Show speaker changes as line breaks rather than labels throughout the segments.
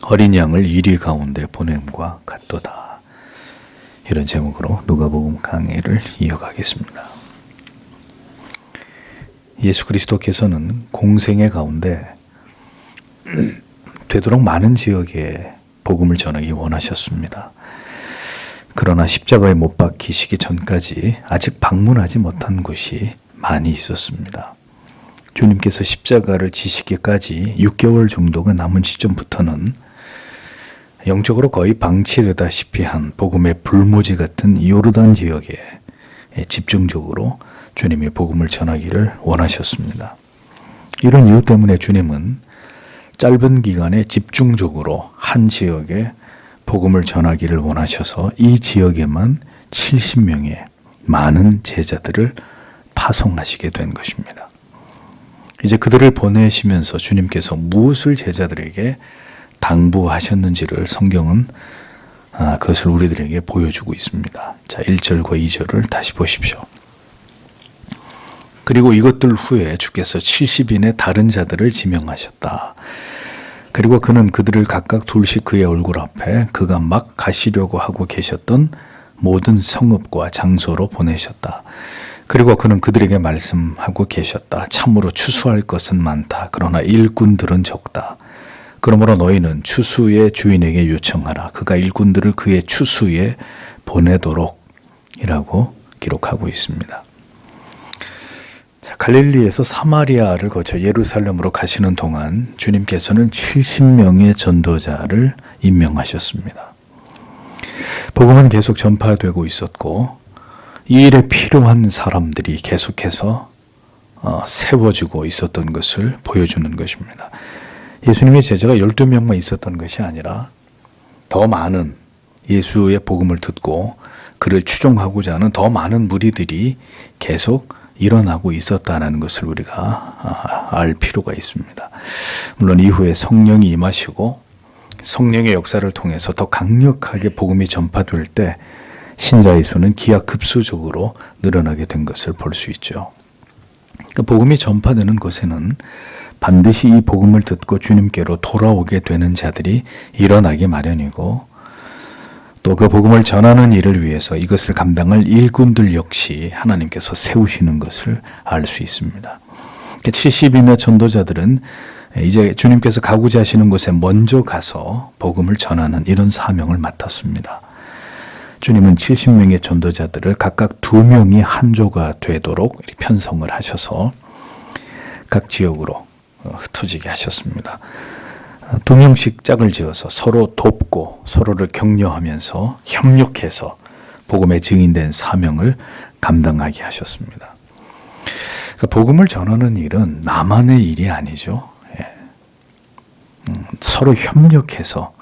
어린 양을 이리 가운데 보냄과 같도다. 이런 제목으로 누가복음 강해를 이어가겠습니다. 예수 그리스도께서는 공생의 가운데 되도록 많은 지역에 복음을 전하기 원하셨습니다. 그러나 십자가에 못 박히시기 전까지 아직 방문하지 못한 곳이 많이 있었습니다. 주님께서 십자가를 지시기까지 6개월 정도가 남은 시점부터는 영적으로 거의 방치되다시피 한 복음의 불모지 같은 요르단 지역에 집중적으로 주님이 복음을 전하기를 원하셨습니다. 이런 이유 때문에 주님은 짧은 기간에 집중적으로 한 지역에 복음을 전하기를 원하셔서 이 지역에만 70명의 많은 제자들을 파송하시게 된 것입니다. 이제 그들을 보내시면서 주님께서 무엇을 제자들에게 당부하셨는지를 성경은 그것을 우리들에게 보여주고 있습니다. 자, 1절과 2절을 다시 보십시오. 그리고 이것들 후에 주께서 70인의 다른 자들을 지명하셨다. 그리고 그는 그들을 각각 둘씩 그의 얼굴 앞에 그가 막 가시려고 하고 계셨던 모든 성읍과 장소로 보내셨다. 그리고 그는 그들에게 말씀하고 계셨다. 참으로 추수할 것은 많다. 그러나 일꾼들은 적다. 그러므로 너희는 추수의 주인에게 요청하라. 그가 일꾼들을 그의 추수에 보내도록 이라고 기록하고 있습니다. 갈릴리에서 사마리아를 거쳐 예루살렘으로 가시는 동안 주님께서는 70명의 전도자를 임명하셨습니다. 복음은 계속 전파되고 있었고 이 일에 필요한 사람들이 계속해서 세워지고 있었던 것을 보여주는 것입니다. 예수님의 제자가 12명만 있었던 것이 아니라 더 많은 예수의 복음을 듣고 그를 추종하고자 하는 더 많은 무리들이 계속 일어나고 있었다는 것을 우리가 알 필요가 있습니다. 물론 이후에 성령이 임하시고 성령의 역사를 통해서 더 강력하게 복음이 전파될 때 신자의 수는 기하급수적으로 늘어나게 된 것을 볼 수 있죠. 그러니까 복음이 전파되는 곳에는 반드시 이 복음을 듣고 주님께로 돌아오게 되는 자들이 일어나기 마련이고 또 그 복음을 전하는 일을 위해서 이것을 감당할 일꾼들 역시 하나님께서 세우시는 것을 알 수 있습니다. 70인의 전도자들은 이제 주님께서 가고자 하시는 곳에 먼저 가서 복음을 전하는 이런 사명을 맡았습니다. 주님은 70명의 전도자들을 각각 2명이 한 조가 되도록 편성을 하셔서 각 지역으로 흩어지게 하셨습니다. 2명씩 짝을 지어서 서로 돕고 서로를 격려하면서 협력해서 복음의 증인된 사명을 감당하게 하셨습니다. 그러니까 복음을 전하는 일은 나만의 일이 아니죠. 서로 협력해서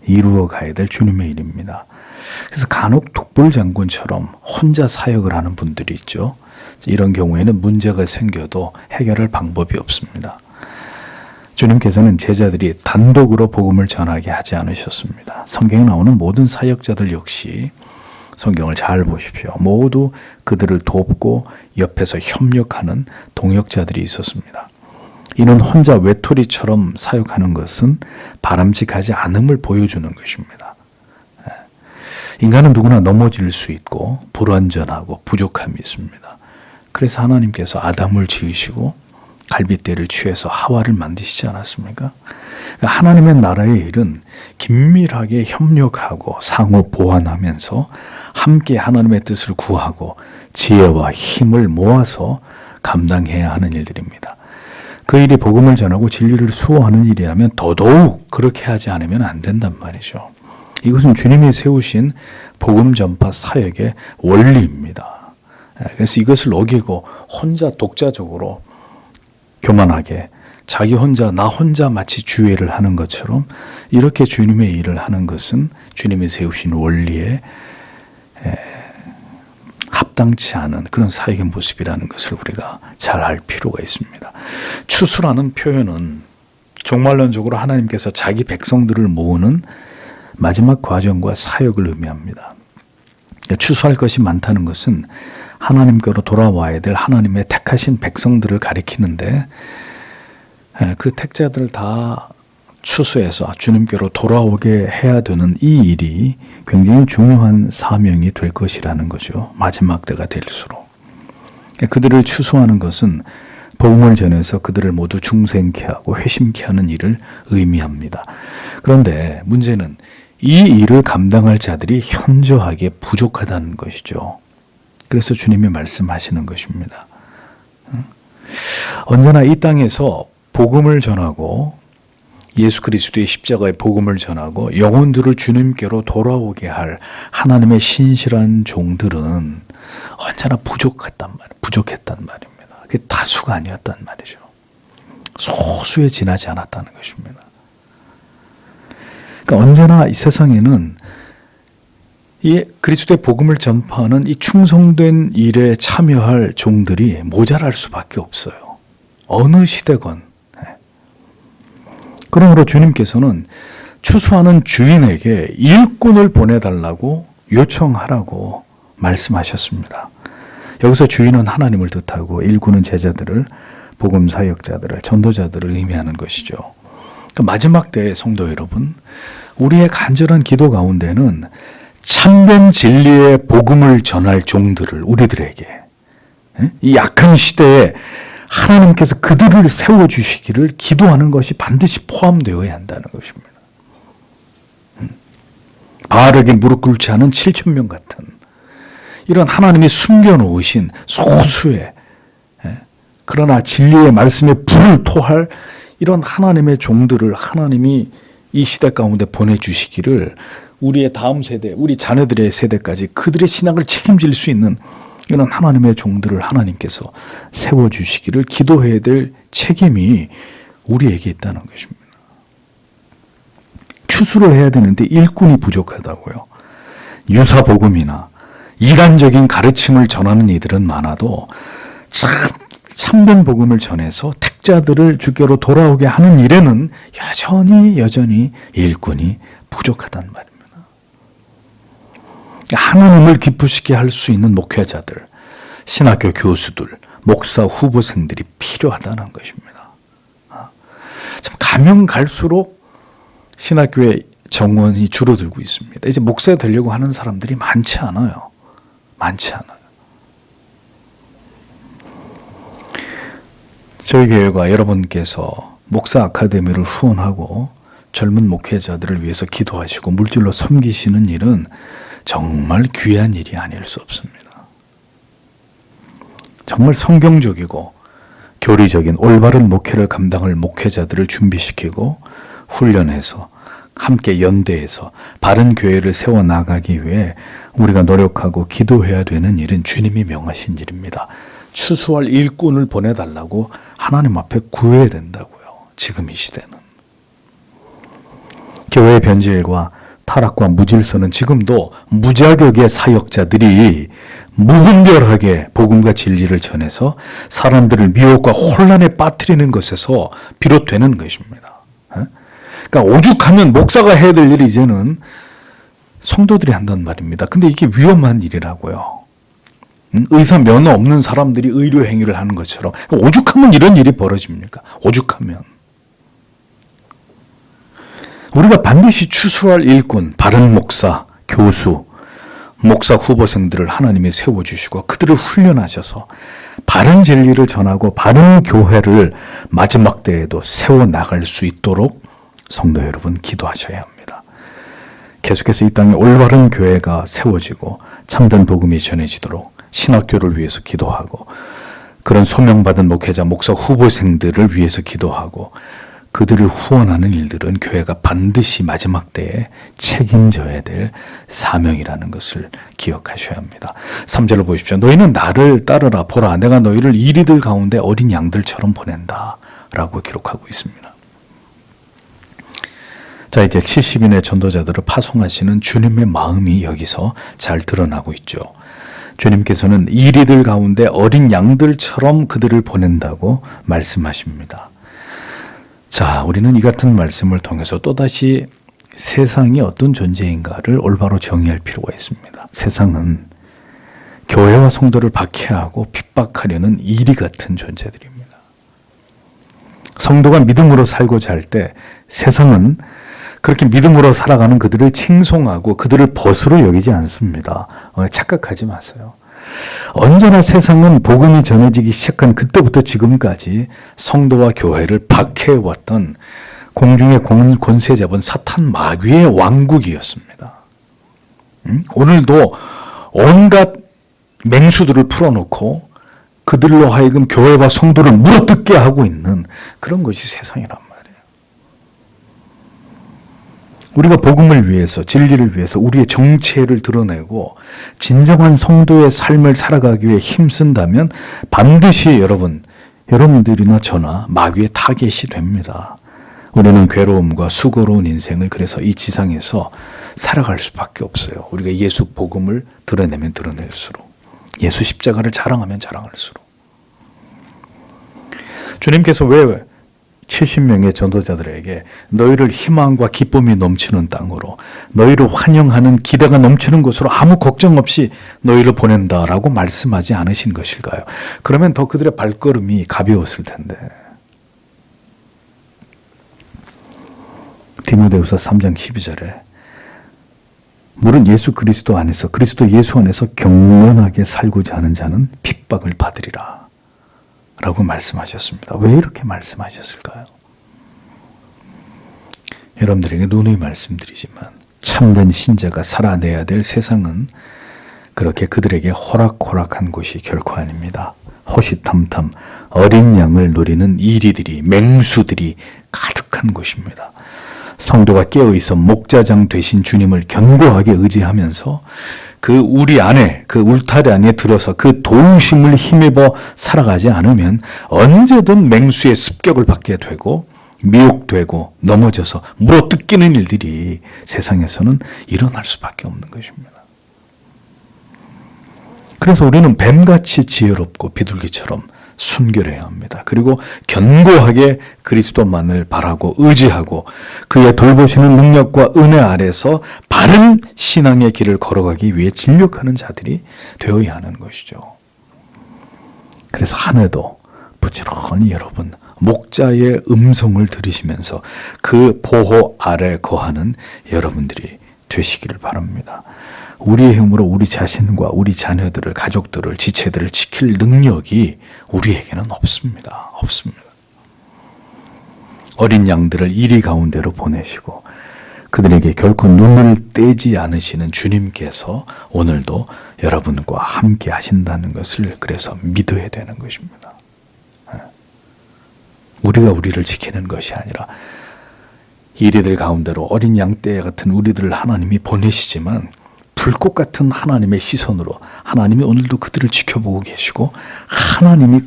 이루어 가야 될 주님의 일입니다. 그래서 간혹 독불장군처럼 혼자 사역을 하는 분들이 있죠. 이런 경우에는 문제가 생겨도 해결할 방법이 없습니다. 주님께서는 제자들이 단독으로 복음을 전하게 하지 않으셨습니다. 성경에 나오는 모든 사역자들 역시 성경을 잘 보십시오. 모두 그들을 돕고 옆에서 협력하는 동역자들이 있었습니다. 이는 혼자 외톨이처럼 사역하는 것은 바람직하지 않음을 보여주는 것입니다. 인간은 누구나 넘어질 수 있고 불완전하고 부족함이 있습니다. 그래서 하나님께서 아담을 지으시고 갈빗대를 취해서 하와를 만드시지 않았습니까? 그러니까 하나님의 나라의 일은 긴밀하게 협력하고 상호 보완하면서 함께 하나님의 뜻을 구하고 지혜와 힘을 모아서 감당해야 하는 일들입니다. 그 일이 복음을 전하고 진리를 수호하는 일이라면 더더욱 그렇게 하지 않으면 안 된단 말이죠. 이것은 주님이 세우신 복음 전파 사역의 원리입니다. 그래서 이것을 어기고 혼자 독자적으로 교만하게 자기 혼자 나 혼자 마치 주회를 하는 것처럼 이렇게 주님의 일을 하는 것은 주님이 세우신 원리에 합당치 않은 그런 사역의 모습이라는 것을 우리가 잘 알 필요가 있습니다. 추수라는 표현은 종말론적으로 하나님께서 자기 백성들을 모으는 마지막 과정과 사역을 의미합니다. 추수할 것이 많다는 것은 하나님께로 돌아와야 될 하나님의 택하신 백성들을 가리키는데 그 택자들 다 추수해서 주님께로 돌아오게 해야 되는 이 일이 굉장히 중요한 사명이 될 것이라는 거죠. 마지막 때가 될수록. 그들을 추수하는 것은 복음을 전해서 그들을 모두 중생케 하고 회심케 하는 일을 의미합니다. 그런데 문제는 이 일을 감당할 자들이 현저하게 부족하다는 것이죠. 그래서 주님이 말씀하시는 것입니다. 언제나 이 땅에서 복음을 전하고 예수 그리스도의 십자가의 복음을 전하고 영혼들을 주님께로 돌아오게 할 하나님의 신실한 종들은 언제나 부족했단 말입니다. 그게 다수가 아니었단 말이죠. 소수에 지나지 않았다는 것입니다. 그러니까 언제나 이 세상에는 이 그리스도의 복음을 전파하는 이 충성된 일에 참여할 종들이 모자랄 수밖에 없어요. 어느 시대건. 그러므로 주님께서는 추수하는 주인에게 일꾼을 보내달라고 요청하라고 말씀하셨습니다. 여기서 주인은 하나님을 뜻하고 일꾼은 제자들을, 복음 사역자들을, 전도자들을 의미하는 것이죠. 그러니까 마지막 때의 성도 여러분, 우리의 간절한 기도 가운데는 참된 진리의 복음을 전할 종들을 우리들에게 이 약한 시대에 하나님께서 그들을 세워주시기를 기도하는 것이 반드시 포함되어야 한다는 것입니다. 바알에게 무릎 꿇지 않은 7,000명 같은 이런 하나님이 숨겨놓으신 소수의 그러나 진리의 말씀에 불을 토할 이런 하나님의 종들을 하나님이 이 시대 가운데 보내주시기를 우리의 다음 세대, 우리 자녀들의 세대까지 그들의 신앙을 책임질 수 있는 이런 하나님의 종들을 하나님께서 세워주시기를 기도해야 될 책임이 우리에게 있다는 것입니다. 추수를 해야 되는데 일꾼이 부족하다고요. 유사복음이나 이간적인 가르침을 전하는 이들은 많아도 참된 복음을 전해서 택자들을 주께로 돌아오게 하는 일에는 여전히 일꾼이 부족하단 말입니다. 하나님을 기쁘시게 할 수 있는 목회자들, 신학교 교수들, 목사 후보생들이 필요하다는 것입니다. 참 가면 갈수록 신학교의 정원이 줄어들고 있습니다. 이제 목사 되려고 하는 사람들이 많지 않아요. 저희 교회가 여러분께서 목사 아카데미를 후원하고 젊은 목회자들을 위해서 기도하시고 물질로 섬기시는 일은 정말 귀한 일이 아닐 수 없습니다. 정말 성경적이고 교리적인 올바른 목회를 감당할 목회자들을 준비시키고 훈련해서 함께 연대해서 바른 교회를 세워나가기 위해 우리가 노력하고 기도해야 되는 일은 주님이 명하신 일입니다. 추수할 일꾼을 보내달라고 하나님 앞에 구해야 된다고요. 지금 이 시대는. 교회의 변질과 타락과 무질서는 지금도 무자격의 사역자들이 무분별하게 복음과 진리를 전해서 사람들을 미혹과 혼란에 빠뜨리는 것에서 비롯되는 것입니다. 그러니까 오죽하면 목사가 해야 될 일이 이제는 성도들이 한단 말입니다. 근데 이게 위험한 일이라고요. 의사 면허 없는 사람들이 의료 행위를 하는 것처럼 오죽하면 이런 일이 벌어집니까? 오죽하면. 우리가 반드시 추수할 일꾼, 바른 목사, 교수, 목사 후보생들을 하나님이 세워주시고 그들을 훈련하셔서 바른 진리를 전하고 바른 교회를 마지막 때에도 세워나갈 수 있도록 성도 여러분 기도하셔야 합니다. 계속해서 이 땅에 올바른 교회가 세워지고 참된 복음이 전해지도록 신학교를 위해서 기도하고 그런 소명받은 목회자, 목사 후보생들을 위해서 기도하고 그들을 후원하는 일들은 교회가 반드시 마지막 때에 책임져야 될 사명이라는 것을 기억하셔야 합니다. 3절을 보십시오. 너희는 나를 따르라. 보라, 내가 너희를 이리들 가운데 어린 양들처럼 보낸다 라고 기록하고 있습니다. 자, 이제 70인의 전도자들을 파송하시는 주님의 마음이 여기서 잘 드러나고 있죠. 주님께서는 이리들 가운데 어린 양들처럼 그들을 보낸다고 말씀하십니다. 자, 우리는 이 같은 말씀을 통해서 또다시 세상이 어떤 존재인가를 올바로 정의할 필요가 있습니다. 세상은 교회와 성도를 박해하고 핍박하려는 이리 같은 존재들입니다. 성도가 믿음으로 살고자 할 때 세상은 그렇게 믿음으로 살아가는 그들을 칭송하고 그들을 벗으로 여기지 않습니다. 착각하지 마세요. 언제나 세상은 복음이 전해지기 시작한 그때부터 지금까지 성도와 교회를 박해해왔던 공중의 권세 잡은 사탄 마귀의 왕국이었습니다. 오늘도 온갖 맹수들을 풀어놓고 그들로 하여금 교회와 성도를 물어뜯게 하고 있는 그런 것이 세상이란 말이에요. 우리가 복음을 위해서, 진리를 위해서 우리의 정체를 드러내고 진정한 성도의 삶을 살아가기 위해 힘쓴다면 반드시 여러분들이나 저나 마귀의 타겟이 됩니다. 우리는 괴로움과 수고로운 인생을 그래서 이 지상에서 살아갈 수밖에 없어요. 우리가 예수 복음을 드러내면 드러낼수록, 예수 십자가를 자랑하면 자랑할수록. 주님께서 왜 70명의 전도자들에게 너희를 희망과 기쁨이 넘치는 땅으로, 너희를 환영하는 기대가 넘치는 곳으로 아무 걱정 없이 너희를 보낸다라고 말씀하지 않으신 것일까요? 그러면 더 그들의 발걸음이 가벼웠을 텐데. 디모데후서 3장 12절에 물은 예수 그리스도 안에서, 그리스도 예수 안에서 경건하게 살고자 하는 자는 핍박을 받으리라 라고 말씀하셨습니다. 왜 이렇게 말씀하셨을까요? 여러분들에게 누누이 말씀드리지만 참된 신자가 살아내야 될 세상은 그렇게 그들에게 호락호락한 곳이 결코 아닙니다. 호시탐탐 어린 양을 노리는 이리들이, 맹수들이 가득한 곳입니다. 성도가 깨어있어 목자장 되신 주님을 견고하게 의지하면서 그 우리 안에, 그 울타리 안에 들어서 그 도우심을 힘입어 살아가지 않으면 언제든 맹수의 습격을 받게 되고 미혹되고 넘어져서 물어뜯기는 일들이 세상에서는 일어날 수밖에 없는 것입니다. 그래서 우리는 뱀같이 지혜롭고 비둘기처럼 순결해야 합니다. 그리고 견고하게 그리스도만을 바라고 의지하고 그의 돌보시는 능력과 은혜 아래서 바른 신앙의 길을 걸어가기 위해 진력하는 자들이 되어야 하는 것이죠. 그래서 한 해도 부지런히 여러분 목자의 음성을 들으시면서 그 보호 아래 거하는 여러분들이 되시기를 바랍니다. 우리의 힘으로 우리 자신과 우리 자녀들을, 가족들을, 지체들을 지킬 능력이 우리에게는 없습니다. 없습니다. 어린 양들을 이리 가운데로 보내시고 그들에게 결코 눈을 떼지 않으시는 주님께서 오늘도 여러분과 함께 하신다는 것을 그래서 믿어야 되는 것입니다. 우리가 우리를 지키는 것이 아니라 이리들 가운데로 어린 양떼 같은 우리들을 하나님이 보내시지만 불꽃 같은 하나님의 시선으로 하나님이 오늘도 그들을 지켜보고 계시고 하나님이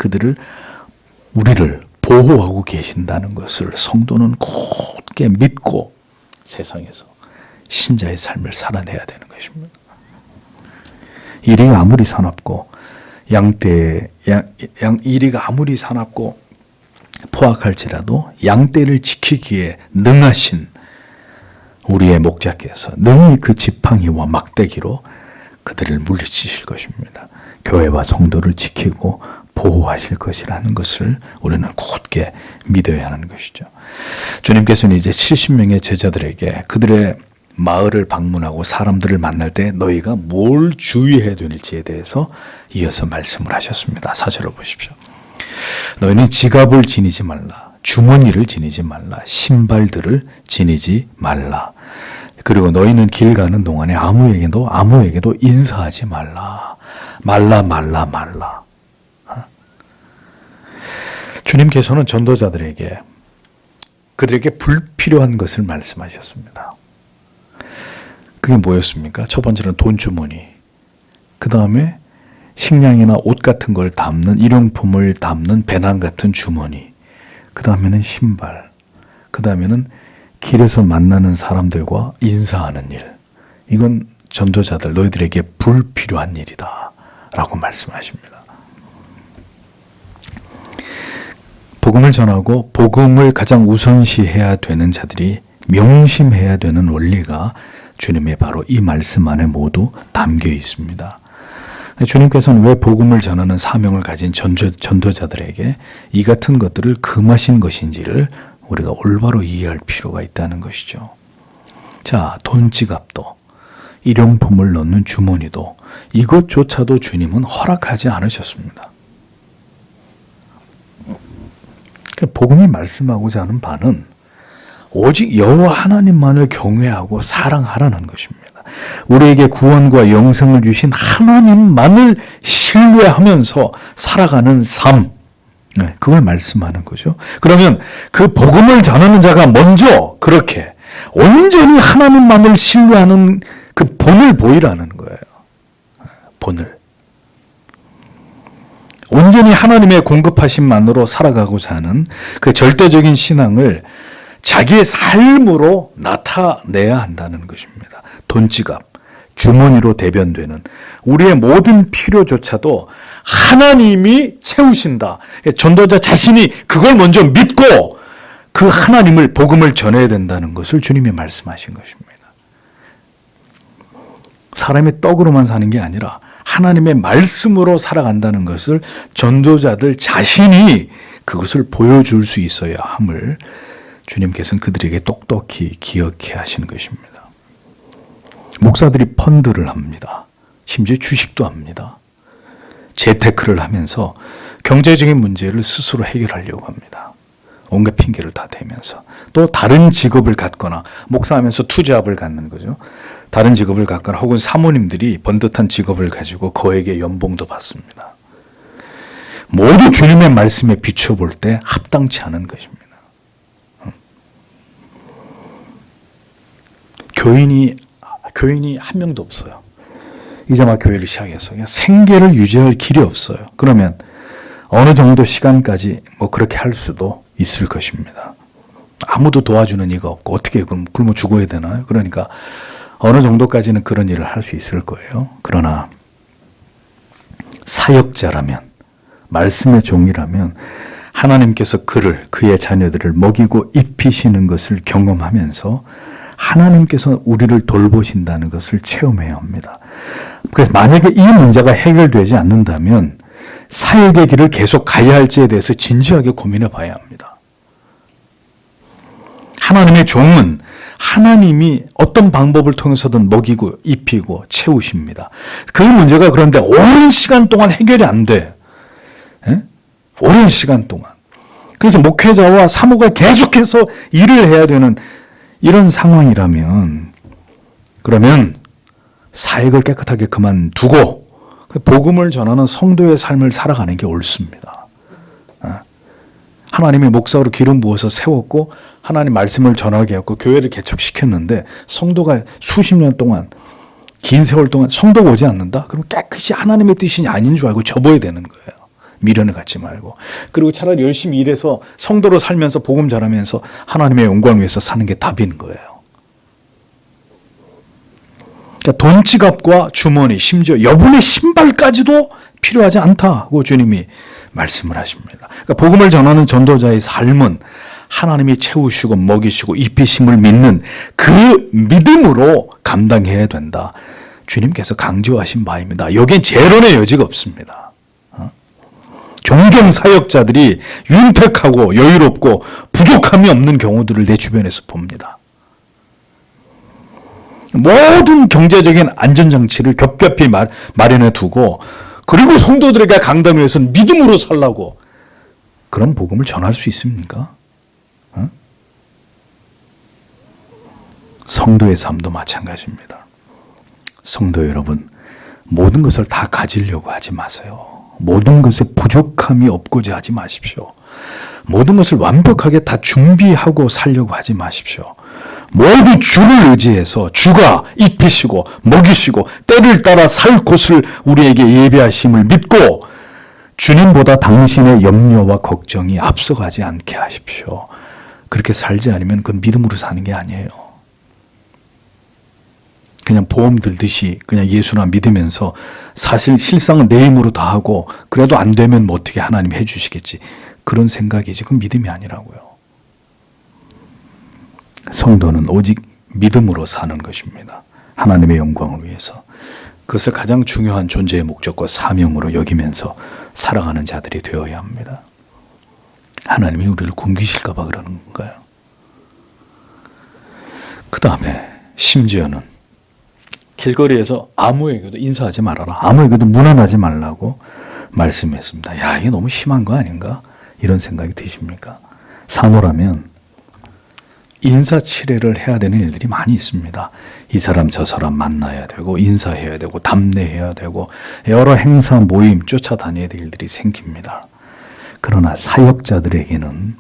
우리를 보호하고 계신다는 것을 성도는 굳게 믿고 세상에서 신자의 삶을 살아내야 되는 것입니다. 이리가 아무리 사납고 이리가 아무리 사납고 포악할지라도 양떼를 지키기에 능하신 우리의 목자께서 능히 그 지팡이와 막대기로 그들을 물리치실 것입니다. 교회와 성도를 지키고 보호하실 것이라는 것을 우리는 굳게 믿어야 하는 것이죠. 주님께서는 이제 70명의 제자들에게 그들의 마을을 방문하고 사람들을 만날 때 너희가 뭘 주의해야 될지에 대해서 이어서 말씀을 하셨습니다. 4절을 보십시오. 너희는 지갑을 지니지 말라. 주머니를 지니지 말라. 신발들을 지니지 말라. 그리고 너희는 길 가는 동안에 아무에게도 인사하지 말라. 말라. 주님께서는 전도자들에게 그들에게 불필요한 것을 말씀하셨습니다. 그게 뭐였습니까? 첫 번째는 돈 주머니, 그 다음에 식량이나 옷 같은 걸 담는 일용품을 담는 배낭 같은 주머니, 그 다음에는 신발, 그 다음에는 길에서 만나는 사람들과 인사하는 일. 이건 전도자들 너희들에게 불필요한 일이다 라고 말씀하십니다. 복음을 전하고 복음을 가장 우선시해야 되는 자들이 명심해야 되는 원리가 주님의 바로 이 말씀 안에 모두 담겨 있습니다. 주님께서는 왜 복음을 전하는 사명을 가진 전도자들에게 이 같은 것들을 금하신 것인지를 우리가 올바로 이해할 필요가 있다는 것이죠. 자, 돈 지갑도 일용품을 넣는 주머니도 이것조차도 주님은 허락하지 않으셨습니다. 복음이 말씀하고자 하는 바는 오직 여호와 하나님만을 경외하고 사랑하라는 것입니다. 우리에게 구원과 영생을 주신 하나님만을 신뢰하면서 살아가는 삶, 그걸 말씀하는 거죠. 그러면 그 복음을 전하는 자가 먼저 그렇게 온전히 하나님만을 신뢰하는 그 본을 보이라는 거예요. 본을. 온전히 하나님의 공급하심만으로 살아가고자 하는 그 절대적인 신앙을 자기의 삶으로 나타내야 한다는 것입니다. 돈지갑, 주머니로 대변되는 우리의 모든 필요조차도 하나님이 채우신다. 전도자 자신이 그걸 먼저 믿고 그 하나님을 복음을 전해야 된다는 것을 주님이 말씀하신 것입니다. 사람의 떡으로만 사는 게 아니라 하나님의 말씀으로 살아간다는 것을 전도자들 자신이 그것을 보여줄 수 있어야 함을 주님께서는 그들에게 똑똑히 기억해 하시는 것입니다. 목사들이 펀드를 합니다. 심지어 주식도 합니다. 재테크를 하면서 경제적인 문제를 스스로 해결하려고 합니다. 온갖 핑계를 다 대면서 또 다른 직업을 갖거나 목사하면서 투잡을 갖는 거죠. 다른 직업을 갖거나 혹은 사모님들이 번듯한 직업을 가지고 거액의 연봉도 받습니다. 모두 주님의 말씀에 비춰볼 때 합당치 않은 것입니다. 교인이 한 명도 없어요. 이제 막 교회를 시작해서 그냥 생계를 유지할 길이 없어요. 그러면 어느 정도 시간까지 뭐 그렇게 할 수도 있을 것입니다. 아무도 도와주는 이가 없고 어떻게 그럼 굶어 죽어야 되나요? 그러니까 어느 정도까지는 그런 일을 할 수 있을 거예요. 그러나 사역자라면, 말씀의 종이라면 하나님께서 그의 자녀들을 먹이고 입히시는 것을 경험하면서 하나님께서 우리를 돌보신다는 것을 체험해야 합니다. 그래서 만약에 이 문제가 해결되지 않는다면 사역의 길을 계속 가야 할지에 대해서 진지하게 고민해 봐야 합니다. 하나님의 종은 하나님이 어떤 방법을 통해서든 먹이고 입히고 채우십니다. 그 문제가 그런데 오랜 시간 동안 해결이 안 돼. 오랜 시간 동안. 그래서 목회자와 사모가 계속해서 일을 해야 되는 이런 상황이라면 그러면 사역을 깨끗하게 그만두고 복음을 전하는 성도의 삶을 살아가는 게 옳습니다. 하나님이 목사로 기름 부어서 세웠고 하나님 말씀을 전하게 했고 교회를 개척시켰는데 성도가 수십 년 동안 긴 세월 동안 성도가 오지 않는다? 그럼 깨끗이 하나님의 뜻이 아닌 줄 알고 접어야 되는 거예요. 미련을 갖지 말고. 그리고 차라리 열심히 일해서 성도로 살면서 복음 전하면서 하나님의 영광을 위해서 사는 게 답인 거예요. 그러니까 돈 지갑과 주머니 심지어 여분의 신발까지도 필요하지 않다고 주님이 말씀을 하십니다. 그러니까 복음을 전하는 전도자의 삶은 하나님이 채우시고 먹이시고 입히심을 믿는 그 믿음으로 감당해야 된다. 주님께서 강조하신 바입니다. 여기엔 재론의 여지가 없습니다. 종종 사역자들이 윤택하고 여유롭고 부족함이 없는 경우들을 내 주변에서 봅니다. 모든 경제적인 안전장치를 겹겹이 마련해 두고 그리고 성도들에게 강단 위해서는 믿음으로 살라고 그런 복음을 전할 수 있습니까? 성도의 삶도 마찬가지입니다. 성도 여러분, 모든 것을 다 가지려고 하지 마세요. 모든 것에 부족함이 없고자 하지 마십시오. 모든 것을 완벽하게 다 준비하고 살려고 하지 마십시오. 모두 주를 의지해서 주가 입히시고 먹이시고 때를 따라 살 곳을 우리에게 예비하심을 믿고 주님보다 당신의 염려와 걱정이 앞서가지 않게 하십시오. 그렇게 살지 않으면 그건 믿음으로 사는 게 아니에요. 그냥 보험 들듯이 그냥 예수나 믿으면서 사실 실상은 내 힘으로 다 하고 그래도 안 되면 뭐 어떻게 하나님 해주시겠지. 그런 생각이지. 그건 믿음이 아니라고요. 성도는 오직 믿음으로 사는 것입니다. 하나님의 영광을 위해서. 그것을 가장 중요한 존재의 목적과 사명으로 여기면서 살아가는 자들이 되어야 합니다. 하나님이 우리를 굶기실까 봐 그러는 건가요? 그 다음에 심지어는 길거리에서 아무에게도 인사하지 말아라. 아무에게도 무난하지 말라고 말씀했습니다. 야, 이게 너무 심한 거 아닌가? 이런 생각이 드십니까? 사노라면 인사치레를 해야 되는 일들이 많이 있습니다. 이 사람 저 사람 만나야 되고 인사해야 되고 답례해야 되고 여러 행사 모임 쫓아다녀야 될 일들이 생깁니다. 그러나 사역자들에게는,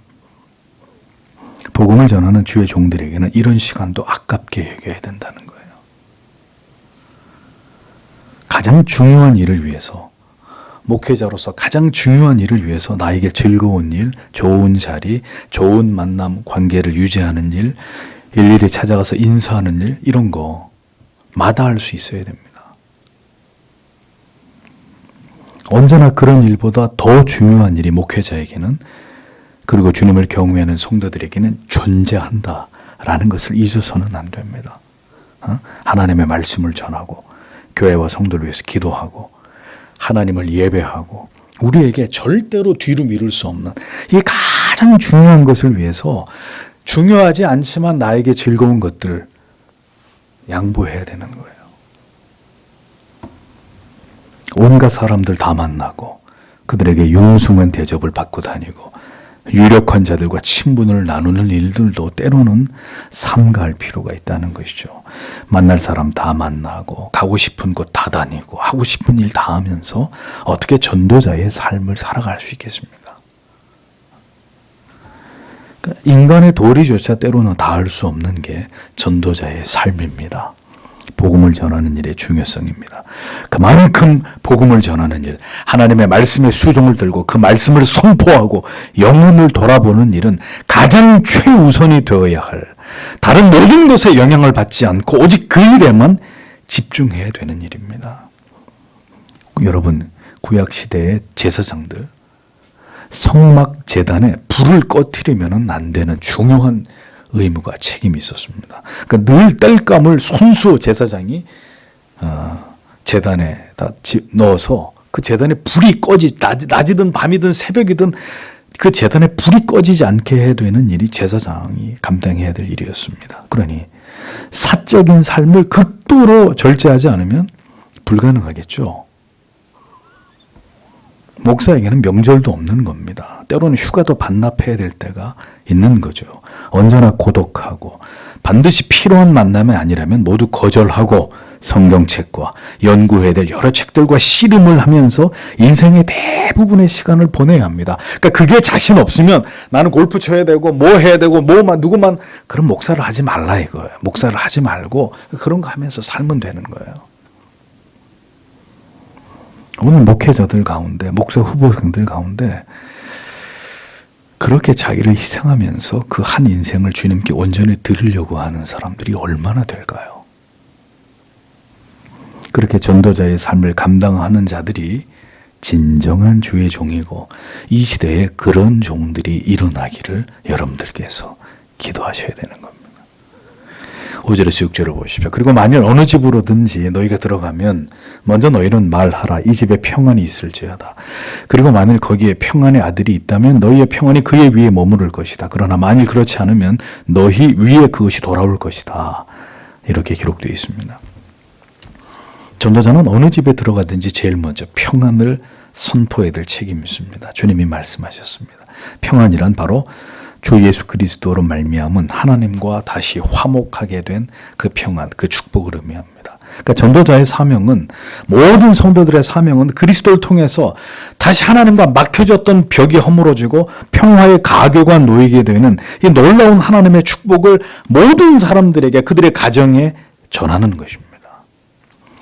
복음을 전하는 주의 종들에게는 이런 시간도 아깝게 여겨야 된다는 거예요. 가장 중요한 일을 위해서, 목회자로서 가장 중요한 일을 위해서 나에게 즐거운 일, 좋은 자리, 좋은 만남, 관계를 유지하는 일, 일일이 찾아가서 인사하는 일, 이런 거 마다할 수 있어야 됩니다. 언제나 그런 일보다 더 중요한 일이 목회자에게는, 그리고 주님을 경외하는 성도들에게는 존재한다라는 것을 잊어서는 안 됩니다. 하나님의 말씀을 전하고 교회와 성도를 위해서 기도하고 하나님을 예배하고 우리에게 절대로 뒤로 미룰 수 없는 이 가장 중요한 것을 위해서 중요하지 않지만 나에게 즐거운 것들을 양보해야 되는 거예요. 온갖 사람들 다 만나고 그들에게 융숭한 대접을 받고 다니고 유력한 자들과 친분을 나누는 일들도 때로는 삼가할 필요가 있다는 것이죠. 만날 사람 다 만나고 가고 싶은 곳 다 다니고 하고 싶은 일 다 하면서 어떻게 전도자의 삶을 살아갈 수 있겠습니까? 그러니까 인간의 도리조차 때로는 다할 수 없는 게 전도자의 삶입니다. 복음을 전하는 일의 중요성입니다. 그만큼 복음을 전하는 일, 하나님의 말씀의 수종을 들고 그 말씀을 선포하고 영혼을 돌아보는 일은 가장 최우선이 되어야 할, 다른 모든 것에 영향을 받지 않고 오직 그 일에만 집중해야 되는 일입니다. 여러분, 구약시대의 제사장들, 성막 제단에 불을 꺼트리면 안 되는 중요한 의무가 책임이 있었습니다. 그러니까 늘 땔감을 손수 제사장이 제단에다 넣어서 그 제단에 불이 낮이든 밤이든 새벽이든 그 제단에 불이 꺼지지 않게 해야 되는 일이 제사장이 감당해야 될 일이었습니다. 그러니 사적인 삶을 극도로 절제하지 않으면 불가능하겠죠. 목사에게는 명절도 없는 겁니다. 때로는 휴가도 반납해야 될 때가 있는 거죠. 언제나 고독하고 반드시 필요한 만남이 아니라면 모두 거절하고 성경책과 연구해야 될 여러 책들과 씨름을 하면서 인생의 대부분의 시간을 보내야 합니다. 그러니까 그게 자신 없으면 나는 골프 쳐야 되고 뭐 해야 되고 뭐만 누구만, 그럼 목사를 하지 말라 이거예요. 목사를 하지 말고 그런 거 하면서 살면 되는 거예요. 오늘 목회자들 가운데, 목사 후보생들 가운데 그렇게 자기를 희생하면서 그 한 인생을 주님께 온전히 드리려고 하는 사람들이 얼마나 될까요? 그렇게 전도자의 삶을 감당하는 자들이 진정한 주의 종이고 이 시대에 그런 종들이 일어나기를 여러분들께서 기도하셔야 되는 겁니다. 5절에서 6절을 보십시오. 그리고 만일 어느 집으로든지 너희가 들어가면 먼저 너희는 말하라. 이 집에 평안이 있을지어다. 그리고 만일 거기에 평안의 아들이 있다면 너희의 평안이 그의 위에 머무를 것이다. 그러나 만일 그렇지 않으면 너희 위에 그것이 돌아올 것이다. 이렇게 기록되어 있습니다. 전도자는 어느 집에 들어가든지 제일 먼저 평안을 선포해야 될 책임이 있습니다. 주님이 말씀하셨습니다. 평안이란 바로 주 예수 그리스도로 말미암은 하나님과 다시 화목하게 된 그 평안, 그 축복을 의미합니다. 그러니까 전도자의 사명은, 모든 성도들의 사명은 그리스도를 통해서 다시 하나님과 막혀졌던 벽이 허물어지고 평화의 가교가 놓이게 되는 이 놀라운 하나님의 축복을 모든 사람들에게, 그들의 가정에 전하는 것입니다.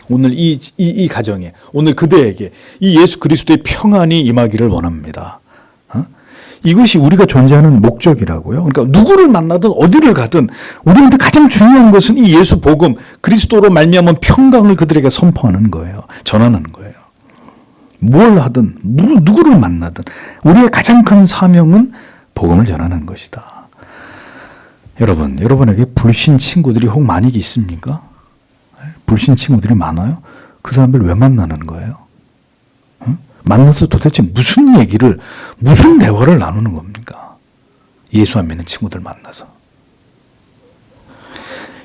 오늘 이 가정에, 오늘 그대에게 이 예수 그리스도의 평안이 임하기를 원합니다. 이것이 우리가 존재하는 목적이라고요. 그러니까 누구를 만나든 어디를 가든 우리한테 가장 중요한 것은 이 예수 복음, 그리스도로 말미암은 평강을 그들에게 선포하는 거예요. 전하는 거예요. 뭘 하든 누구를 만나든 우리의 가장 큰 사명은 복음을 전하는 것이다. 여러분에게 불신 친구들이 혹 많이 있습니까? 불신 친구들이 많아요? 그 사람들 왜 만나는 거예요? 응? 만나서 도대체 무슨 대화를 나누는 겁니까? 예수 안 믿는 친구들 만나서.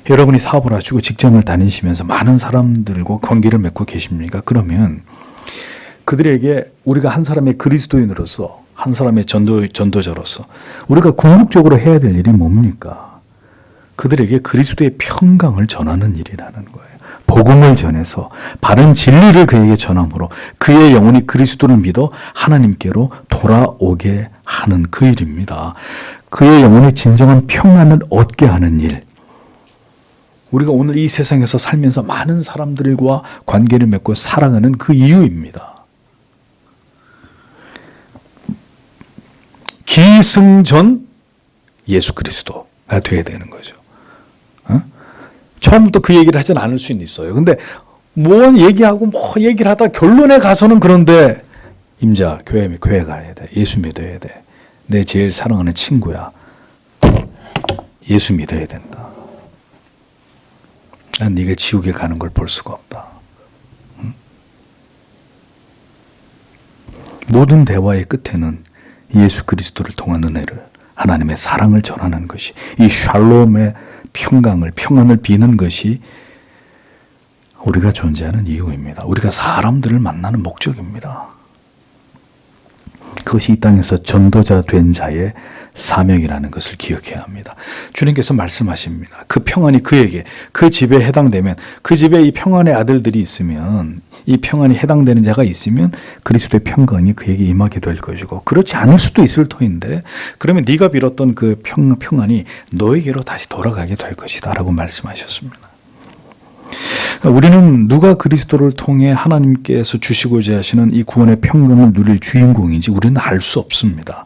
여러분이 사업을 하시고 직장을 다니시면서 많은 사람들과 관계를 맺고 계십니까? 그러면 그들에게 우리가 한 사람의 그리스도인으로서, 한 사람의 전도자로서 우리가 궁극적으로 해야 될 일이 뭡니까? 그들에게 그리스도의 평강을 전하는 일이라는 거예요. 복음을 전해서 바른 진리를 그에게 전함으로 그의 영혼이 그리스도를 믿어 하나님께로 돌아오게 하는 그 일입니다. 그의 영혼이 진정한 평안을 얻게 하는 일. 우리가 오늘 이 세상에서 살면서 많은 사람들과 관계를 맺고 살아가는 그 이유입니다. 기승전 예수 그리스도가 되어야 되는 거죠. 처음부터 그 얘기를 하진 않을 수는 있어요. 근데 얘기하고 얘기를 하다 결론에 가서는 그런데 임자 교회 가야 돼. 예수 믿어야 돼. 내 제일 사랑하는 친구야. 예수 믿어야 된다. 난 네가 지옥에 가는 걸 볼 수가 없다. 모든 대화의 끝에는 예수 그리스도를 통한 은혜를, 하나님의 사랑을 전하는 것이, 이 샬롬의 평안을 비는 것이 우리가 존재하는 이유입니다. 우리가 사람들을 만나는 목적입니다. 그것이 이 땅에서 전도자 된 자의 사명이라는 것을 기억해야 합니다. 주님께서 말씀하십니다. 그 평안이 그에게, 그 집에 해당되면, 그 집에 이 평안의 아들들이 있으면, 이 평안이 해당되는 자가 있으면 그리스도의 평강이 그에게 임하게 될 것이고, 그렇지 않을 수도 있을 터인데 그러면 네가 빌었던 그 평안이 너에게로 다시 돌아가게 될 것이다 라고 말씀하셨습니다. 우리는 누가 그리스도를 통해 하나님께서 주시고자 하시는 이 구원의 평강을 누릴 주인공인지 우리는 알 수 없습니다.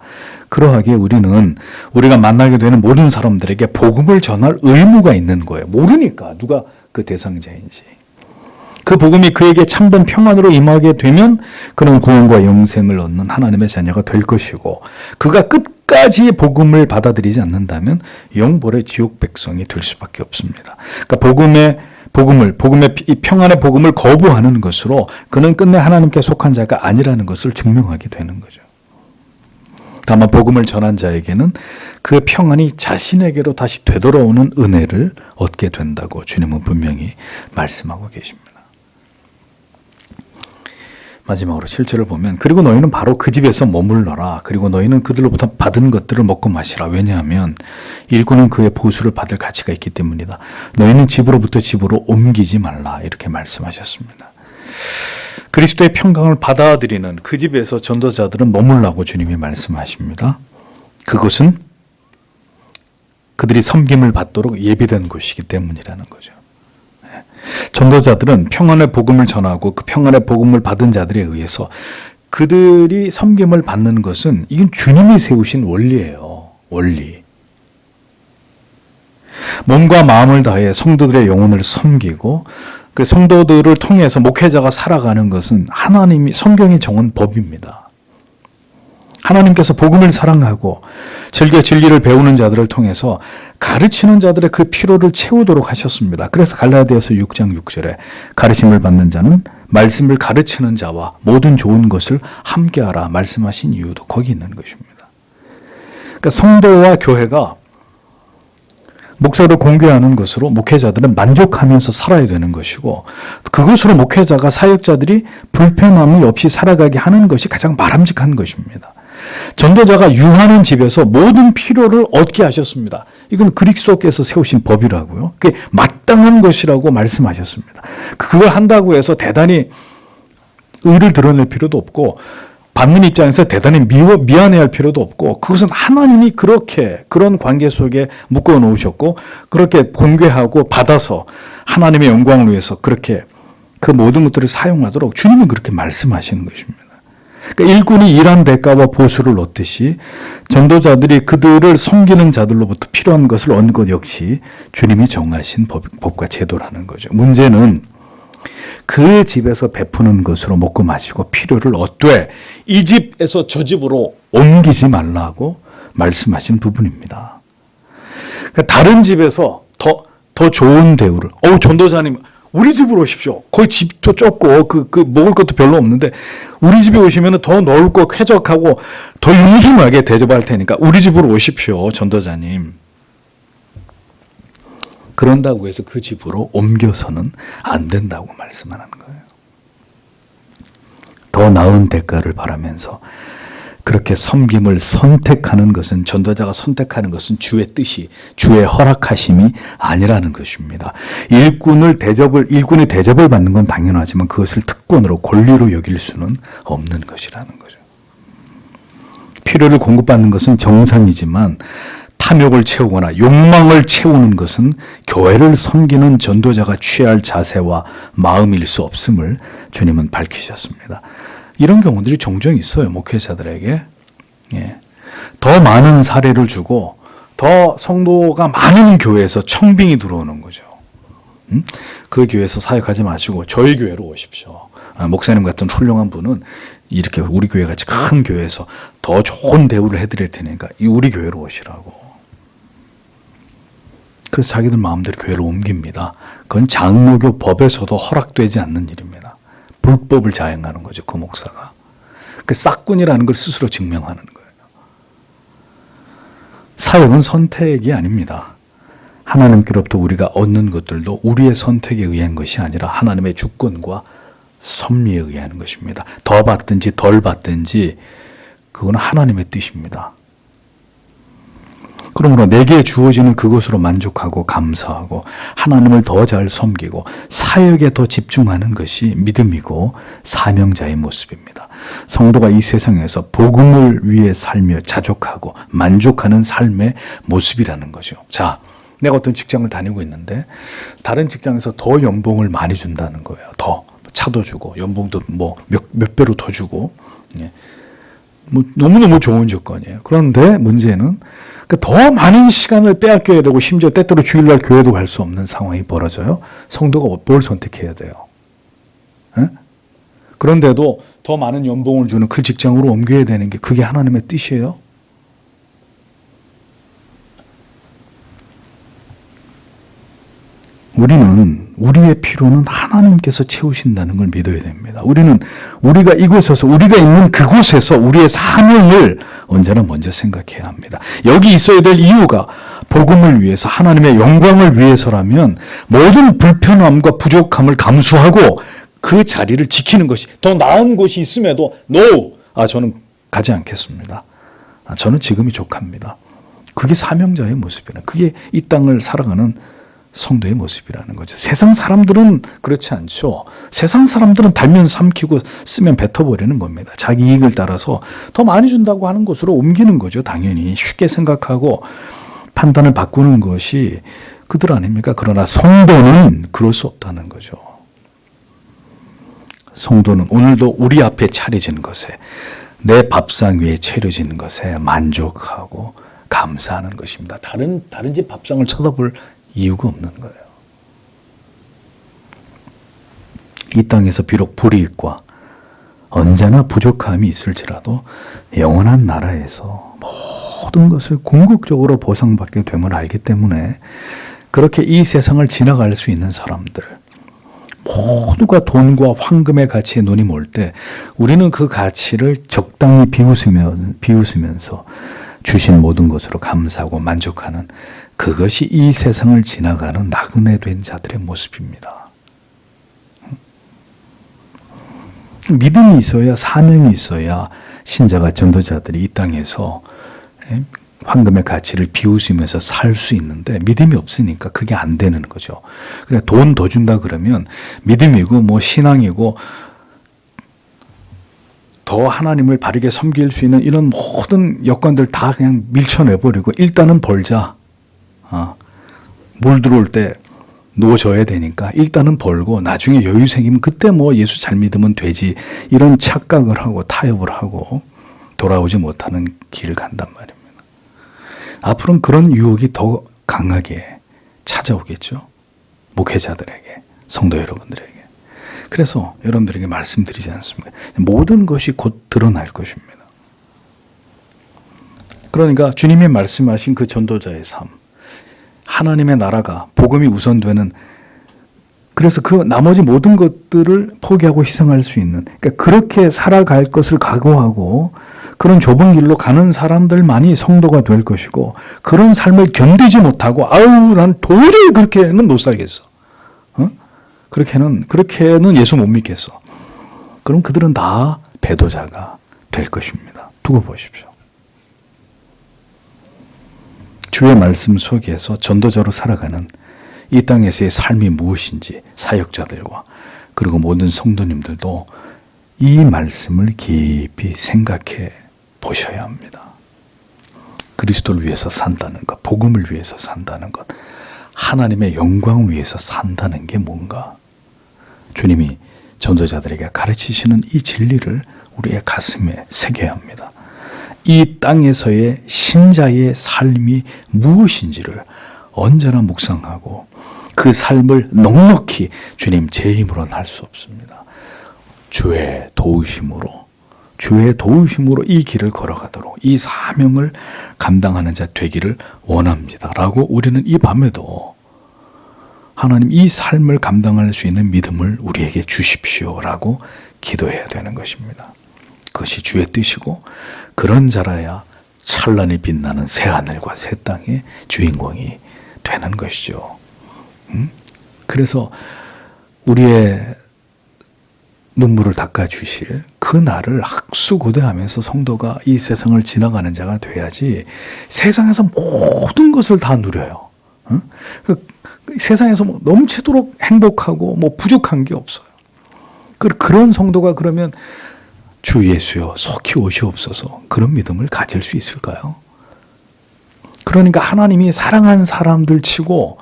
그러하기에 우리는 우리가 만나게 되는 모든 사람들에게 복음을 전할 의무가 있는 거예요. 모르니까 누가 그 대상자인지. 그 복음이 그에게 참된 평안으로 임하게 되면 그는 구원과 영생을 얻는 하나님의 자녀가 될 것이고, 그가 끝까지 복음을 받아들이지 않는다면 영벌의 지옥 백성이 될 수밖에 없습니다. 그러니까 복음의 이 평안의 복음을 거부하는 것으로 그는 끝내 하나님께 속한 자가 아니라는 것을 증명하게 되는 거죠. 다만 복음을 전한 자에게는 그 평안이 자신에게로 다시 되돌아오는 은혜를 얻게 된다고 주님은 분명히 말씀하고 계십니다. 마지막으로 7절을 보면, 그리고 너희는 바로 그 집에서 머물러라. 그리고 너희는 그들로부터 받은 것들을 먹고 마시라. 왜냐하면 일꾼은 그의 보수를 받을 가치가 있기 때문이다. 너희는 집으로부터 집으로 옮기지 말라. 이렇게 말씀하셨습니다. 그리스도의 평강을 받아들이는 그 집에서 전도자들은 머물라고 주님이 말씀하십니다. 그곳은 그들이 섬김을 받도록 예비된 곳이기 때문이라는 거죠. 전도자들은 평안의 복음을 전하고 그 평안의 복음을 받은 자들에 의해서 그들이 섬김을 받는 것은 이건 주님이 세우신 원리예요. 원리. 몸과 마음을 다해 성도들의 영혼을 섬기고 그 성도들을 통해서 목회자가 살아가는 것은 하나님이, 성경이 정한 법입니다. 하나님께서 복음을 사랑하고 즐겨 진리를 배우는 자들을 통해서 가르치는 자들의 그 필요를 채우도록 하셨습니다. 그래서 갈라디아서 6장 6절에 가르침을 받는 자는 말씀을 가르치는 자와 모든 좋은 것을 함께하라 말씀하신 이유도 거기 있는 것입니다. 그러니까 성도와 교회가 목사를 공개하는 것으로 목회자들은 만족하면서 살아야 되는 것이고, 그것으로 목회자가 사역자들이 불편함이 없이 살아가게 하는 것이 가장 바람직한 것입니다. 전도자가 유하는 집에서 모든 필요를 얻게 하셨습니다. 이건 그리스도께서 세우신 법이라고요. 그게 마땅한 것이라고 말씀하셨습니다. 그걸 한다고 해서 대단히 의를 드러낼 필요도 없고, 받는 입장에서 대단히 미안해할 필요도 없고, 그것은 하나님이 그렇게 그런 관계 속에 묶어 놓으셨고 그렇게 공개하고 받아서 하나님의 영광을 위해서 그렇게 그 모든 것들을 사용하도록 주님은 그렇게 말씀하시는 것입니다. 그러니까 일꾼이 일한 대가와 보수를 얻듯이 전도자들이 그들을 섬기는 자들로부터 필요한 것을 얻는 것 역시 주님이 정하신 법과 제도라는 거죠. 문제는 그 집에서 베푸는 것으로 먹고 마시고 필요를 얻되 이 집에서 저 집으로 옮기지 말라고 말씀하신 부분입니다. 그러니까 다른 집에서 더 좋은 대우를, 전도사님 우리 집으로 오십시오. 거기 집도 좁고 먹을 것도 별로 없는데 우리 집에 오시면 더 넓고 쾌적하고 더 융숭하게 대접할 테니까 우리 집으로 오십시오. 전도자님. 그런다고 해서 그 집으로 옮겨서는 안 된다고 말씀하는 거예요. 더 나은 대가를 바라면서 그렇게 섬김을 선택하는 것은, 전도자가 선택하는 것은 주의 뜻이, 주의 허락하심이 아니라는 것입니다. 일꾼이 대접을 받는 건 당연하지만 그것을 특권으로, 권리로 여길 수는 없는 것이라는 거죠. 필요를 공급받는 것은 정상이지만 탐욕을 채우거나 욕망을 채우는 것은 교회를 섬기는 전도자가 취해야 할 자세와 마음일 수 없음을 주님은 밝히셨습니다. 이런 경우들이 종종 있어요. 목회자들에게. 예. 더 많은 사례를 주고 더 성도가 많은 교회에서 청빙이 들어오는 거죠. 그 교회에서 사역하지 마시고 저희 교회로 오십시오. 목사님 같은 훌륭한 분은 이렇게 우리 교회 같이 큰 교회에서 더 좋은 대우를 해드릴 테니까 우리 교회로 오시라고. 그래서 자기들 마음대로 교회를 옮깁니다. 그건 장로교 법에서도 허락되지 않는 일입니다. 불법을 자행하는 거죠. 그 목사가. 그 싹군이라는 걸 스스로 증명하는 거예요. 사역은 선택이 아닙니다. 하나님께로부터 우리가 얻는 것들도 우리의 선택에 의한 것이 아니라 하나님의 주권과 섭리에 의한 것입니다. 더 받든지 덜 받든지 그건 하나님의 뜻입니다. 그러므로 내게 주어지는 그것으로 만족하고 감사하고 하나님을 더 잘 섬기고 사역에 더 집중하는 것이 믿음이고 사명자의 모습입니다. 성도가 이 세상에서 복음을 위해 살며 자족하고 만족하는 삶의 모습이라는 거죠. 자, 내가 어떤 직장을 다니고 있는데 다른 직장에서 더 연봉을 많이 준다는 거예요. 더 차도 주고 연봉도 몇 배로 더 주고, 너무너무 좋은 조건이에요. 그런데 문제는 더 많은 시간을 빼앗겨야 되고 심지어 때때로 주일날 교회도 갈 수 없는 상황이 벌어져요. 성도가 뭘 선택해야 돼요? 에? 그런데도 더 많은 연봉을 주는 그 직장으로 옮겨야 되는 게 그게 하나님의 뜻이에요? 우리의 필요는 하나님께서 채우신다는 걸 믿어야 됩니다. 우리가 우리가 있는 그곳에서 우리의 사명을 언제나 먼저 생각해야 합니다. 여기 있어야 될 이유가 복음을 위해서, 하나님의 영광을 위해서라면 모든 불편함과 부족함을 감수하고 그 자리를 지키는 것이, 더 나은 곳이 있음에도 저는 가지 않겠습니다. 저는 지금이 족합니다. 그게 사명자의 모습이라. 그게 이 땅을 살아가는 성도의 모습이라는 거죠. 세상 사람들은 그렇지 않죠. 세상 사람들은 달면 삼키고 쓰면 뱉어버리는 겁니다. 자기 이익을 따라서 더 많이 준다고 하는 곳으로 옮기는 거죠. 당연히 쉽게 생각하고 판단을 바꾸는 것이 그들 아닙니까? 그러나 성도는 그럴 수 없다는 거죠. 성도는 오늘도 우리 앞에 차려진 것에, 내 밥상 위에 차려진 것에 만족하고 감사하는 것입니다. 다른 집 밥상을 쳐다볼 이유가 없는 거예요. 이 땅에서 비록 불이익과 언제나 부족함이 있을지라도 영원한 나라에서 모든 것을 궁극적으로 보상받게 됨을 알기 때문에 그렇게 이 세상을 지나갈 수 있는 사람들, 모두가 돈과 황금의 가치에 눈이 멀 때 우리는 그 가치를 적당히 비웃으면서 주신 모든 것으로 감사하고 만족하는, 그것이 이 세상을 지나가는 나그네 된 자들의 모습입니다. 믿음이 있어야, 사명이 있어야 신자가, 전도자들이 이 땅에서 황금의 가치를 비웃으면서 살 수 있는데 믿음이 없으니까 그게 안 되는 거죠. 그래, 돈 더 준다 그러면 믿음이고 신앙이고 더 하나님을 바르게 섬길 수 있는 이런 모든 여건들 다 그냥 밀쳐내버리고 일단은 벌자. 물 들어올 때 누워줘야 되니까 일단은 벌고 나중에 여유 생기면 그때 예수 잘 믿으면 되지, 이런 착각을 하고 타협을 하고 돌아오지 못하는 길을 간단 말입니다. 앞으로는 그런 유혹이 더 강하게 찾아오겠죠. 목회자들에게, 성도 여러분들에게. 그래서 여러분들에게 말씀드리지 않습니까? 모든 것이 곧 드러날 것입니다. 그러니까 주님이 말씀하신 그 전도자의 삶, 하나님의 나라가, 복음이 우선되는 그래서 그 나머지 모든 것들을 포기하고 희생할 수 있는, 그러니까 그렇게 살아갈 것을 각오하고 그런 좁은 길로 가는 사람들만이 성도가 될 것이고, 그런 삶을 견디지 못하고 아유 난 도저히 그렇게는 못 살겠어, 그렇게는 예수 못 믿겠어, 그럼 그들은 다 배도자가 될 것입니다. 두고 보십시오. 주의 말씀 속에서 전도자로 살아가는 이 땅에서의 삶이 무엇인지 사역자들과 그리고 모든 성도님들도 이 말씀을 깊이 생각해 보셔야 합니다. 그리스도를 위해서 산다는 것, 복음을 위해서 산다는 것, 하나님의 영광을 위해서 산다는 게 뭔가, 주님이 전도자들에게 가르치시는 이 진리를 우리의 가슴에 새겨야 합니다. 이 땅에서의 신자의 삶이 무엇인지를 언제나 묵상하고 그 삶을 넉넉히 주님 제 힘으로는 할 수 없습니다. 주의 도우심으로 이 길을 걸어가도록 이 사명을 감당하는 자 되기를 원합니다. 라고 우리는 이 밤에도 하나님 이 삶을 감당할 수 있는 믿음을 우리에게 주십시오 라고 기도해야 되는 것입니다. 그것이 주의 뜻이고, 그런 자라야 찬란히 빛나는 새하늘과 새 땅의 주인공이 되는 것이죠. 그래서 우리의 눈물을 닦아주실 그 날을 학수고대하면서 성도가 이 세상을 지나가는 자가 돼야지 세상에서 모든 것을 다 누려요. 세상에서 넘치도록 행복하고 부족한 게 없어요. 그런 성도가 그러면 주 예수여 속히 오시옵소서, 그런 믿음을 가질 수 있을까요? 그러니까 하나님이 사랑한 사람들 치고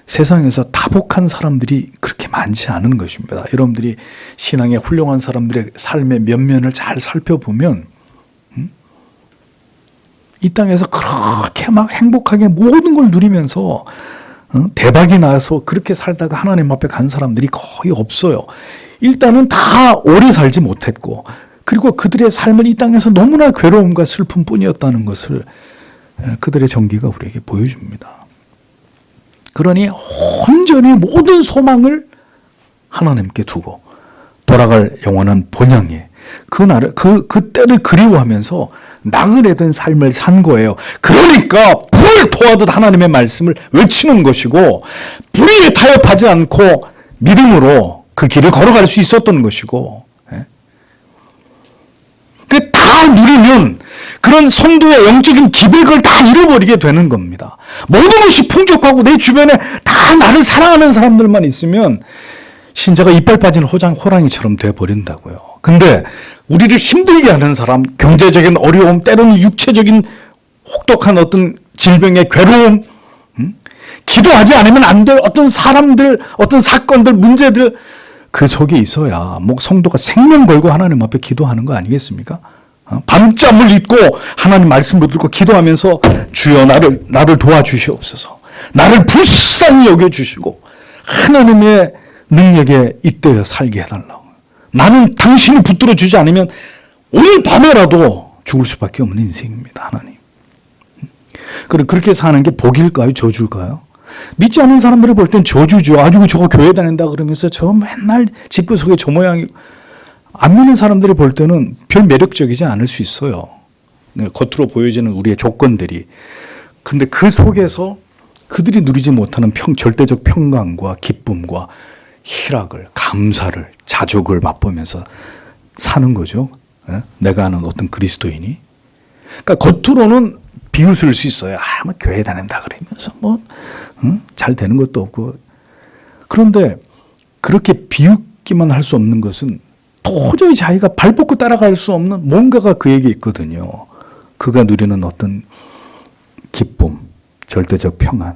세상에서 다복한 사람들이 그렇게 많지 않은 것입니다. 여러분들이 신앙의 훌륭한 사람들의 삶의 면면을 잘 살펴보면 이 땅에서 그렇게 막 행복하게 모든 걸 누리면서 대박이 나서 그렇게 살다가 하나님 앞에 간 사람들이 거의 없어요. 일단은 다 오래 살지 못했고, 그리고 그들의 삶은 이 땅에서 너무나 괴로움과 슬픔뿐이었다는 것을 그들의 전기가 우리에게 보여줍니다. 그러니 온전히 모든 소망을 하나님께 두고 돌아갈 영원한 본향에 그 때를 그리워하면서 나그네된 삶을 산 거예요. 그러니까 불을 토하듯 하나님의 말씀을 외치는 것이고, 불의에 타협하지 않고 믿음으로 그 길을 걸어갈 수 있었던 것이고, 다 누리면 그런 성도의 영적인 기백을 다 잃어버리게 되는 겁니다. 모든 것이 풍족하고 내 주변에 다 나를 사랑하는 사람들만 있으면 신자가 이빨 빠진 호랑이처럼 돼버린다고요. 근데 우리를 힘들게 하는 사람, 경제적인 어려움, 때로는 육체적인 혹독한 어떤 질병의 괴로움, 기도하지 않으면 안 될 어떤 사람들, 어떤 사건들, 문제들, 그 속에 있어야 성도가 생명 걸고 하나님 앞에 기도하는 거 아니겠습니까? 밤잠을 잊고 하나님 말씀 붙들고 기도하면서 주여 나를 도와주시옵소서, 나를 불쌍히 여겨주시고 하나님의 능력에 잇대어 살게 해달라고. 나는 당신이 붙들어 주지 않으면 오늘 밤에라도 죽을 수밖에 없는 인생입니다. 하나님. 그렇게 사는 게 복일까요? 저주일까요? 믿지 않는 사람들이 볼 땐 저주죠. 아주 저거 교회 다닌다 그러면서 저 맨날 집구석에 저 모양이. 안 믿는 사람들이 볼 때는 별 매력적이지 않을 수 있어요. 겉으로 보여지는 우리의 조건들이. 근데 그 속에서 그들이 누리지 못하는 절대적 평강과 기쁨과 희락을, 감사를, 자족을 맛보면서 사는 거죠. 내가 아는 어떤 그리스도인이. 그러니까 겉으로는 비웃을 수 있어요. 교회 다닌다 그러면서 잘 되는 것도 없고. 그런데 그렇게 비웃기만 할 수 없는 것은 도저히 자기가 발 뻗고 따라갈 수 없는 뭔가가 그에게 있거든요. 그가 누리는 어떤 기쁨, 절대적 평안.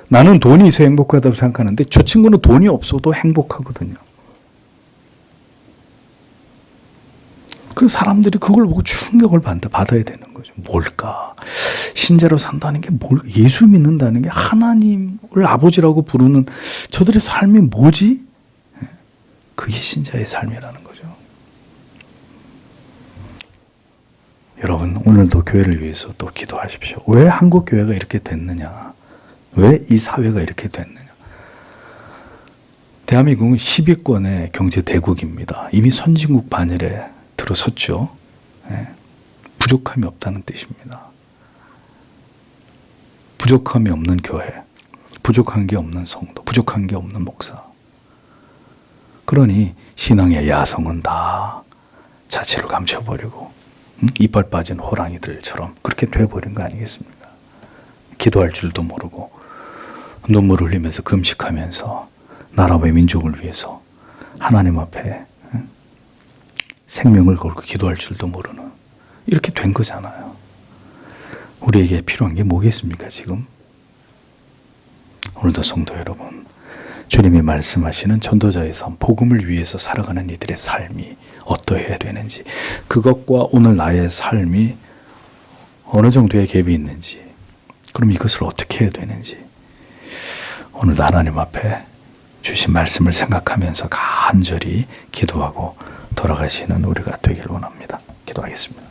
나는 돈이 있어야 행복하다고 생각하는데 저 친구는 돈이 없어도 행복하거든요. 그래서 사람들이 그걸 보고 충격을 받아야 되는 거죠. 뭘까? 신자로 산다는 게 예수 믿는다는 게 하나님을 아버지라고 부르는 저들의 삶이 뭐지? 그게 신자의 삶이라는 거죠. 여러분, 오늘도 교회를 위해서 또 기도하십시오. 왜 한국 교회가 이렇게 됐느냐? 왜 이 사회가 이렇게 됐느냐? 대한민국은 10위권의 경제 대국입니다. 이미 선진국 반열에 들어섰죠. 예. 부족함이 없다는 뜻입니다. 부족함이 없는 교회, 부족한 게 없는 성도, 부족한 게 없는 목사. 그러니 신앙의 야성은 다 자체를 감춰버리고 이빨 빠진 호랑이들처럼 그렇게 돼버린 거 아니겠습니까? 기도할 줄도 모르고 눈물 흘리면서 금식하면서 나라와 민족을 위해서 하나님 앞에 생명을 걸고 기도할 줄도 모르는 이렇게 된 거잖아요. 우리에게 필요한 게 뭐겠습니까 지금? 오늘도 성도 여러분, 주님이 말씀하시는 전도자의 삶, 복음을 위해서 살아가는 이들의 삶이 어떠해야 되는지, 그것과 오늘 나의 삶이 어느 정도의 갭이 있는지, 그럼 이것을 어떻게 해야 되는지 오늘 하나님 앞에 주신 말씀을 생각하면서 간절히 기도하고 돌아가시는 우리가 되길 원합니다. 기도하겠습니다.